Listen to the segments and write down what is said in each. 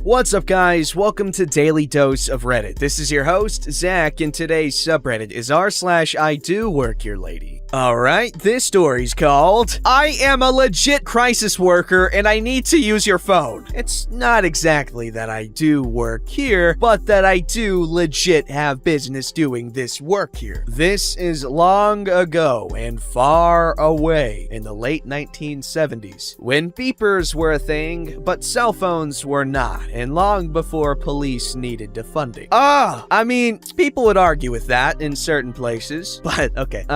What's up, guys? Welcome to Daily Dose of Reddit. This is your host, Zach, and today's subreddit is r/IDoWorkHereLady. Alright, this story's called, I am a legit crisis worker and I need to use your phone. It's not exactly that I do work here, but that I do legit have business doing this work here. This is long ago and far away in the late 1970s, when beepers were a thing, but cell phones were not, and long before police needed defunding. I mean, people would argue with that in certain places, but okay.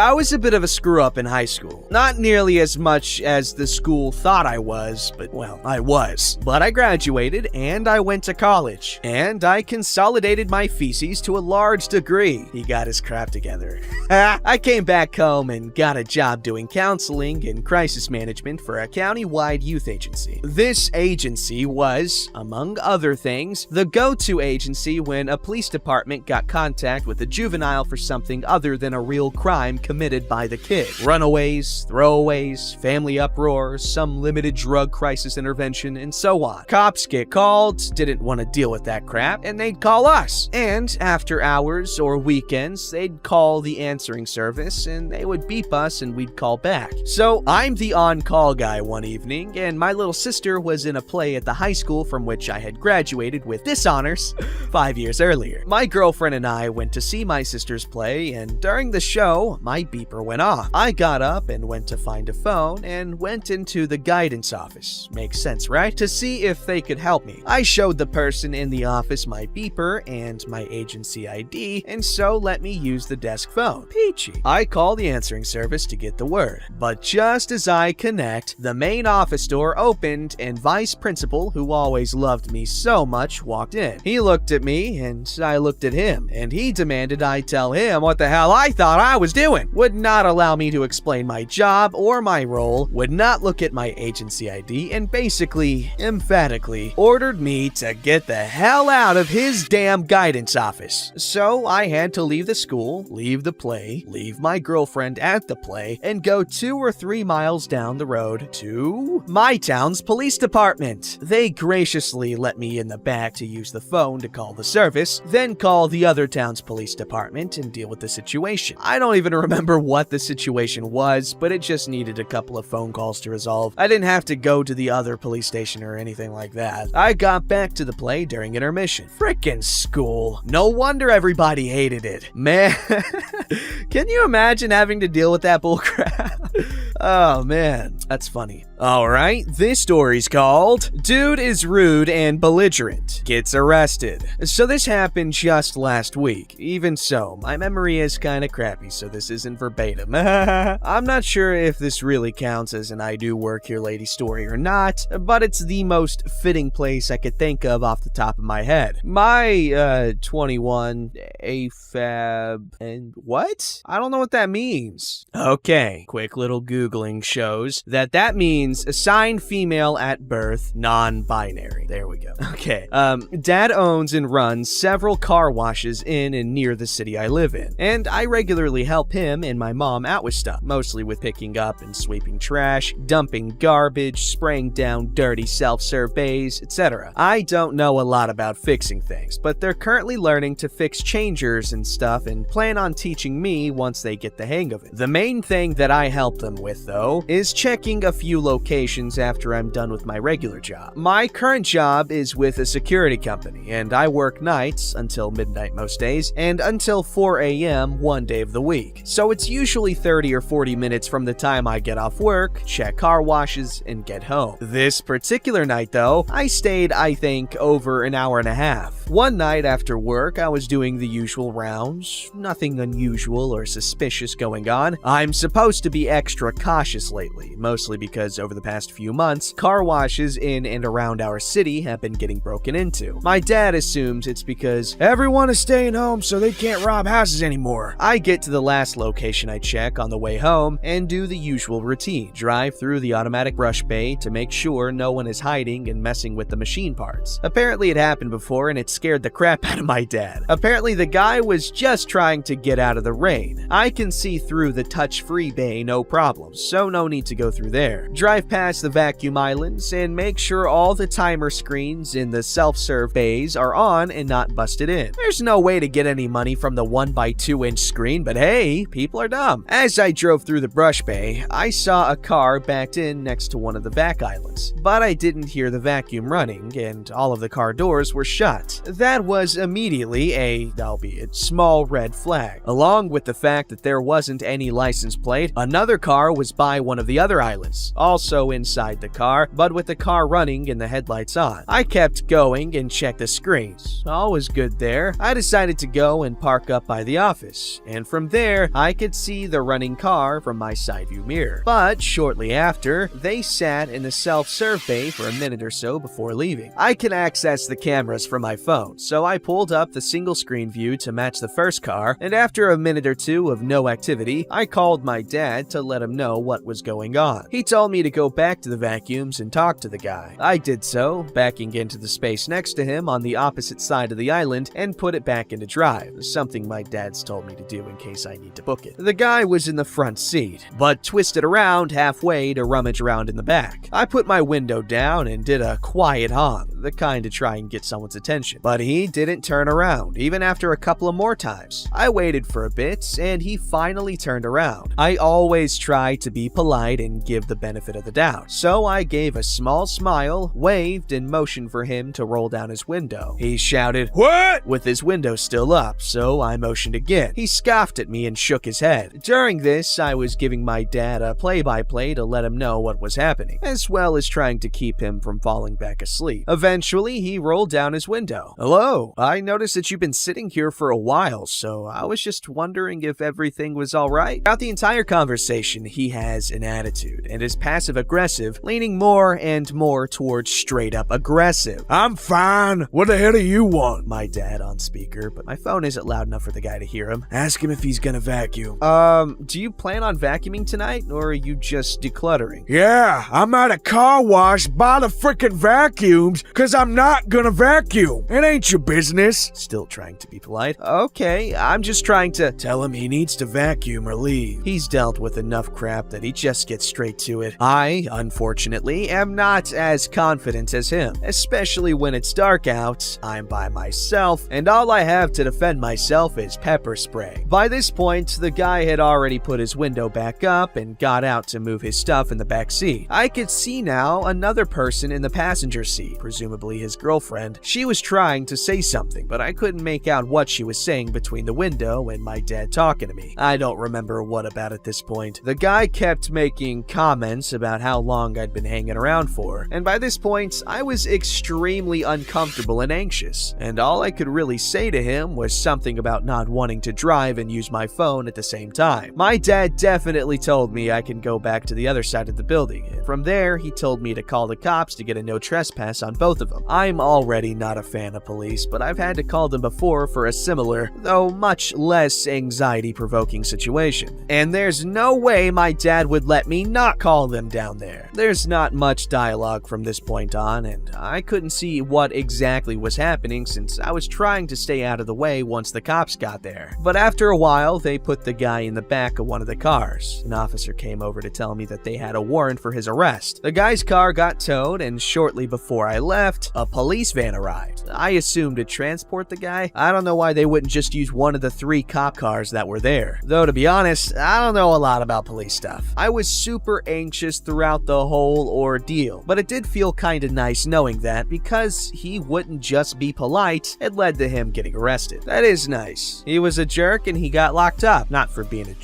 I was a bit of a screw-up in high school. Not nearly as much as the school thought I was, but well, I was. But I graduated, and I went to college, and I consolidated my feces to a large degree. He got his crap together. I came back home and got a job doing counseling and crisis management for a county-wide youth agency. This agency was, among other things, the go-to agency when a police department got contact with a juvenile for something other than a real crime committed by the kid. Runaways, throwaways, family uproar, some limited drug crisis intervention, and so on. Cops get called, didn't want to deal with that crap, and they'd call us. And after hours or weekends, they'd call the answering service, and they would beep us and we'd call back. So I'm the on-call guy one evening, and my little sister was in a play at the high school from which I had graduated with dishonors 5 years earlier. My girlfriend and I went to see my sister's play, and during the show, my beeper went off. I got up and went to find a phone and went into the guidance office. Makes sense, right? To see if they could help me. I showed the person in the office my beeper and my agency ID, and so let me use the desk phone. Peachy. I call the answering service to get the word. But just as I connect, the main office door opened and vice principal, who always loved me so much, walked in. He looked at me and I looked at him, and he demanded I tell him what the hell I thought I was doing. Would not allow me to explain my job or my role, would not look at my agency ID, and basically, emphatically, ordered me to get the hell out of his damn guidance office. So I had to leave the school, leave the play, leave my girlfriend at the play, and go 2 or 3 miles down the road to my town's police department. They graciously let me in the back to use the phone to call the service, then call the other town's police department and deal with the situation. I don't even remember what the situation was, but it just needed a couple of phone calls to resolve. I didn't have to go to the other police station or anything like that. I got back to the play during intermission. Frickin' school. No wonder everybody hated it. Man, can you imagine having to deal with that bullcrap? Oh man, that's funny. Alright, this story's called, Dude is Rude and Belligerent Gets Arrested. So this happened just last week. Even so, my memory is kinda crappy, so this isn't verbatim. I'm not sure if this really counts as an I Do Work Here Lady story or not, but it's the most fitting place I could think of off the top of my head. My, 21 AFAB and what? I don't know what that means. Okay, quick little Googling shows that means assigned female at birth, non-binary. There we go. Okay. Dad owns and runs several car washes in and near the city I live in, and I regularly help him and my mom out with stuff, mostly with picking up and sweeping trash, dumping garbage, spraying down dirty self-serve bays, etc. I don't know a lot about fixing things, but they're currently learning to fix changers and stuff and plan on teaching me once they get the hang of it. The main thing that I help them with, though, is checking a few locations after I'm done with my regular job. My current job is with a security company, and I work nights until midnight most days, and until 4 a.m. one day of the week. So it's usually 30 or 40 minutes from the time I get off work, check car washes, and get home. This particular night, though, I stayed, I think, over an hour and a half. One night after work, I was doing the usual rounds. Nothing unusual or suspicious going on. I'm supposed to be extra cautious lately, mostly because over the past few months, car washes in and around our city have been getting broken into. My dad assumes it's because everyone is staying home so they can't rob houses anymore. I get to the last location I check on the way home and do the usual routine. Drive through the automatic brush bay to make sure no one is hiding and messing with the machine parts. Apparently it happened before and it scared the crap out of my dad. Apparently the guy was just trying to get out of the rain. I can see through the touch-free bay no problem, so no need to go through there. Drive drive past the vacuum islands and make sure all the timer screens in the self-serve bays are on and not busted in. There's no way to get any money from the 1x2-inch screen, but hey, people are dumb. As I drove through the brush bay, I saw a car backed in next to one of the back islands, but I didn't hear the vacuum running, and all of the car doors were shut. That was immediately a, albeit small, red flag. Along with the fact that there wasn't any license plate, another car was by one of the other islands, also inside the car, but with the car running and the headlights on. I kept going and checked the screens. All was good there. I decided to go and park up by the office, and from there, I could see the running car from my side view mirror. But shortly after, they sat in the self-serve bay for a minute or so before leaving. I can access the cameras from my phone, so I pulled up the single screen view to match the first car, and after a minute or two of no activity, I called my dad to let him know what was going on. He told me to go back to the vacuums and talk to the guy. I did so, backing into the space next to him on the opposite side of the island and put it back into drive, something my dad's told me to do in case I need to book it. The guy was in the front seat, but twisted around halfway to rummage around in the back. I put my window down and did a quiet honk, the kind to try and get someone's attention, but he didn't turn around, even after a couple of more times. I waited for a bit, and he finally turned around. I always try to be polite and give the benefit of the doubt, so I gave a small smile, waved, and motioned for him to roll down his window. He shouted, "What?" with his window still up, so I motioned again. He scoffed at me and shook his head. During this, I was giving my dad a play-by-play to let him know what was happening, as well as trying to keep him from falling back asleep. Eventually, he rolled down his window. "Hello, I noticed that you've been sitting here for a while, so I was just wondering if everything was alright." Throughout the entire conversation, he has an attitude and is passive-aggressive, leaning more and more towards straight-up aggressive. "I'm fine. What the hell do you want?" My dad on speaker, but my phone isn't loud enough for the guy to hear him. "Ask him if he's gonna vacuum." Do you plan on vacuuming tonight, or are you just decluttering?" "Yeah, I'm at a car wash by the frickin' vacuums, cause I'm not gonna vacuum. It ain't your business." Still trying to be polite. "Okay, I'm just trying to..." "Tell him he needs to vacuum or leave. He's dealt with enough crap that he just gets straight to it." I, unfortunately, am not as confident as him, especially when it's dark out, I'm by myself, and all I have to defend myself is pepper spray. By this point, the guy had already put his window back up and got out to move his stuff in the back seat. I could see now another person in the passenger seat, presumably his girlfriend. She was trying to say something, but I couldn't make out what she was saying between the window and my dad talking to me. I don't remember what about at this point. The guy kept making comments about how long I'd been hanging around for, and by this point, I was extremely uncomfortable and anxious, and all I could really say to him was something about not wanting to drive and use my phone at the same time. My dad definitely told me I can go back to the other side of the building, and from there, he told me to call the cops to get a no trespass on both of them. I'm already not a fan of police, but I've had to call them before for a similar, though much less anxiety-provoking situation. And there's no way my dad would let me not call them down there. There's not much dialogue from this point on, and I couldn't see what exactly was happening since I was trying to stay out of the way once the cops got there. But after a while, they put the guy in the back of one of the cars. An officer came over to tell me that they had a warrant for his arrest. The guy's car got towed, and shortly before I left, a police van arrived. I assumed to transport the guy. I don't know why they wouldn't just use one of the 3 cop cars that were there. Though, to be honest, I don't know a lot about police stuff. I was super anxious throughout the whole ordeal, but it did feel kinda nice knowing that because he wouldn't just be polite, it led to him getting arrested. That is nice. He was a jerk and he got locked up. Not for being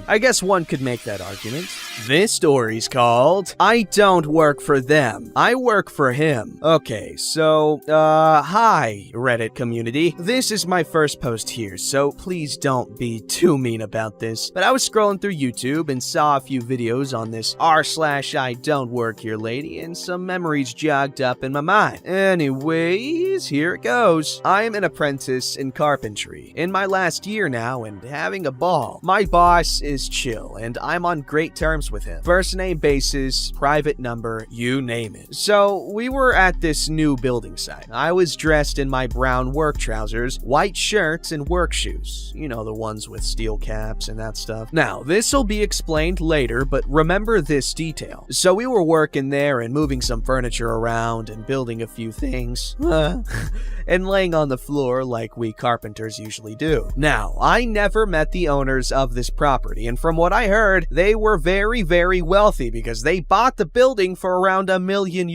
I guess one could make that argument. This story's called I Don't Work for Them, I Work for Him. Okay, so, hi, Reddit community. This is my first post here, so please don't be too mean about this. But I was scrolling through YouTube and saw a few videos on this r/IDoWorkHereLady, and some memories jogged up in my mind. Anyways, here it goes. I'm an apprentice in carpentry, in my last year now, and having a ball. My boss is chill, and I'm on great terms with him. First name basis, private number, you name it. So, we were at this new building site. I was dressed in my brown work trousers, white shirts, and work shoes. You know, the ones with steel caps and that stuff. Now, this'll be explained later, but remember this detail. detail. So we were working there and moving some furniture around and building a few things. And laying on the floor like we carpenters usually do. Now, I never met the owners of this property, and from what I heard, they were very, very wealthy because they bought the building for around €1 million.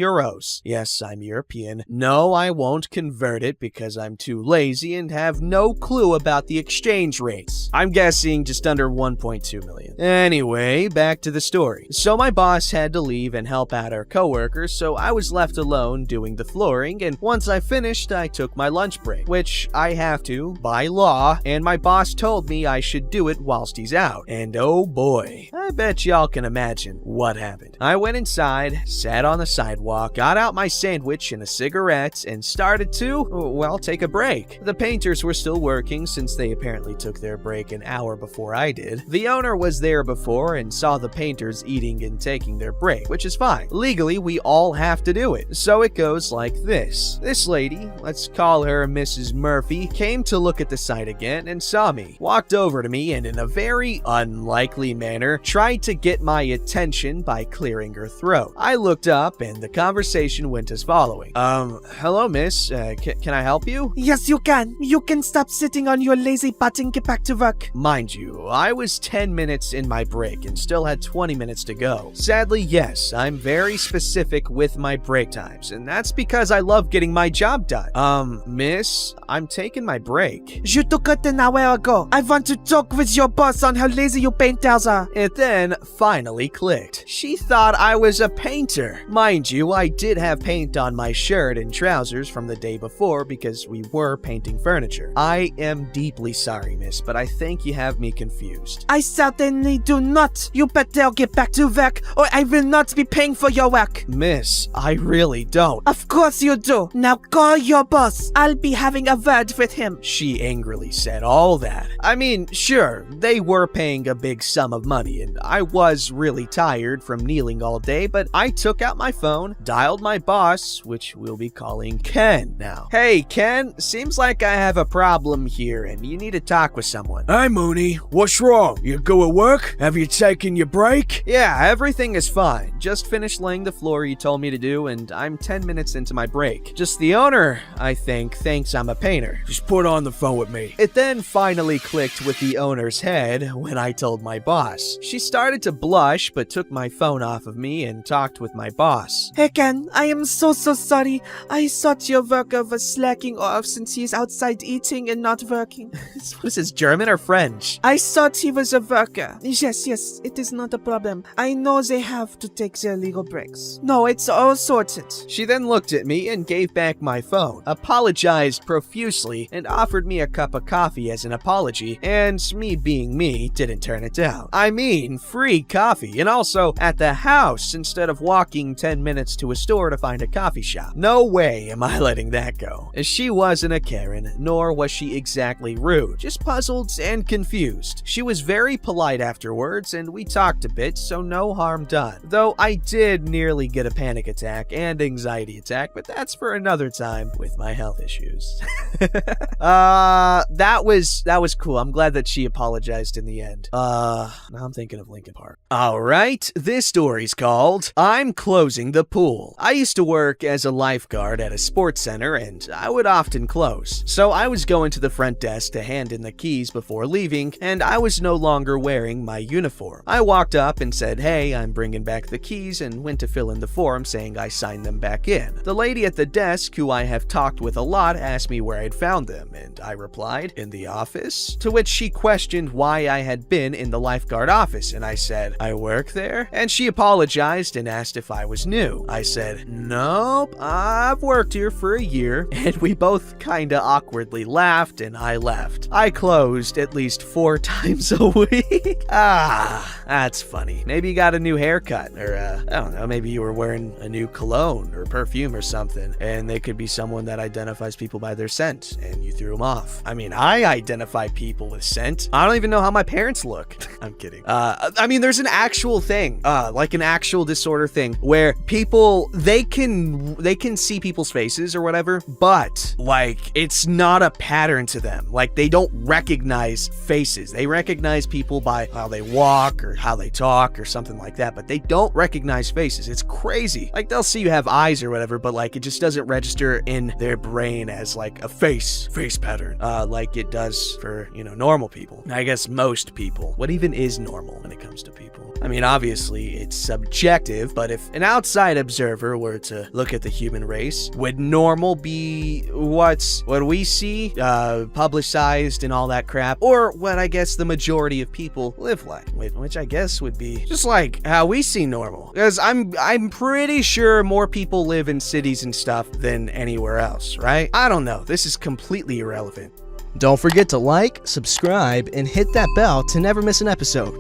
Yes, I'm European. No, I won't convert it because I'm too lazy and have no clue about the exchange rates. I'm guessing just under 1.2 million. Anyway, back to the story. So my boss had to leave and help out our coworkers, so I was left alone doing the flooring, and once I finished, I took my lunch break, which I have to by law, and my boss told me I should do it whilst he's out. And oh boy, I bet y'all can imagine what happened. I went inside, sat on the sidewalk, got out my sandwich and a cigarette, and started to, well, take a break. The painters were still working since they apparently took their break an hour before I did. The owner was there before and saw the painters eating and taking their break, which is fine. Legally, we all have to do it. So it goes like this. This lady, let's call her Mrs. Murphy, came to look at the site again and saw me, walked over to me, and in a very unlikely manner, tried to get my attention by clearing her throat. I looked up and the conversation went as following. Hello miss, can I help you? Yes, you can. You can stop sitting on your lazy butt and get back to work. Mind you, I was 10 minutes in my break and still had 20 minutes to go. Sadly, yes, I'm very specific with my break times, and that's because I love getting my job done. Miss, I'm taking my break. You took it an hour ago. I want to talk with your boss on how lazy you painters are. It then finally clicked. She thought I was a painter. Mind you, I did have paint on my shirt and trousers from the day before because we were painting furniture. I am deeply sorry, miss, but I think you have me confused. I certainly do not. You better get back to work or I will not be paying for your work. Miss, I really don't. Of course you do. Now call your boss. I'll be having a word with him. She angrily said all that. I mean, sure, they were paying a big sum of money, and I was really tired from kneeling all day, but I took out my phone, dialed my boss, which we'll be calling Ken now. Hey, Ken, seems like I have a problem here, and you need to talk with someone. Hey, Mooney, what's wrong? You go at work? Have you taken your break? Yeah, everything is fine. Just finished laying the floor you told me to do, and I'm 10 minutes into my break. Just the owner, I think, thinks I'm a painter. Just put on the phone with me. It then finally clicked with the owner's head when I told my boss. She started to blush, but took my phone off of me and talked with my boss. Hey Ken, I am so sorry. I thought your worker was slacking off since he's outside eating and not working. What is this, German or French? I thought he was a worker. Yes, it is not a problem. I know they have to take their legal breaks. No, it's all sorted. She then looked at me and gave back my phone, apologized profusely, and offered me a cup of coffee as an apology, and me being me, didn't turn it down. I mean, free coffee, and also at the house instead of walking 10 minutes to a store to find a coffee shop. No way am I letting that go. She wasn't a Karen, nor was she exactly rude, just puzzled and confused. She was very polite afterwards, and we talked a bit, so no harm done. Though I did nearly get a panic attack and anxiety attack, but that's for another time with my health issues. That was cool. I'm glad that she apologized in the end. Now I'm thinking of Linkin Park. Alright, this story's called I'm Closing the Pool. I used to work as a lifeguard at a sports center, and I would often close. So I was going to the front desk to hand in the keys before leaving, and I was no longer wearing my uniform. I walked up and said, hey, I'm bringing back the keys, and went to fill in the form saying I signed them back in. The lady at the desk, who I have talked with a lot, asked me where I'd found them, and I replied, in the office, to which she questioned why I had been in the lifeguard office, and I said, I work there? And she apologized and asked if I was new. I said, nope, I've worked here for a year, and we both kinda awkwardly laughed, and I left. I closed at least 4 times a week. That's funny. Maybe you got a new haircut, or I don't know, maybe you were wearing a new cologne or perfume or something, and they could be someone that identifies people by their scent, and you threw them off. I mean, I identify people with scent. I don't even know how my parents look. I'm kidding. I mean, there's an actual thing, like an actual disorder thing, where people, they can see people's faces or whatever, but, like, it's not a pattern to them. Like, they don't recognize faces. They recognize people by how they walk or how they talk or something like that, that, but they don't recognize faces. It's crazy. Like, they'll see you have eyes or whatever, but like, it just doesn't register in their brain as like a face pattern, like it does for, you know, normal people. I guess most people. What even is normal when it comes to people? I mean, obviously it's subjective, but if an outside observer were to look at the human race, would normal be what we see, publicized and all that crap, or what I guess the majority of people live like, which I guess would be just like how we see normal? Because I'm pretty sure more people live in cities and stuff than anywhere else, right? I don't know. This is completely irrelevant. Don't forget to like, subscribe, and hit that bell to never miss an episode.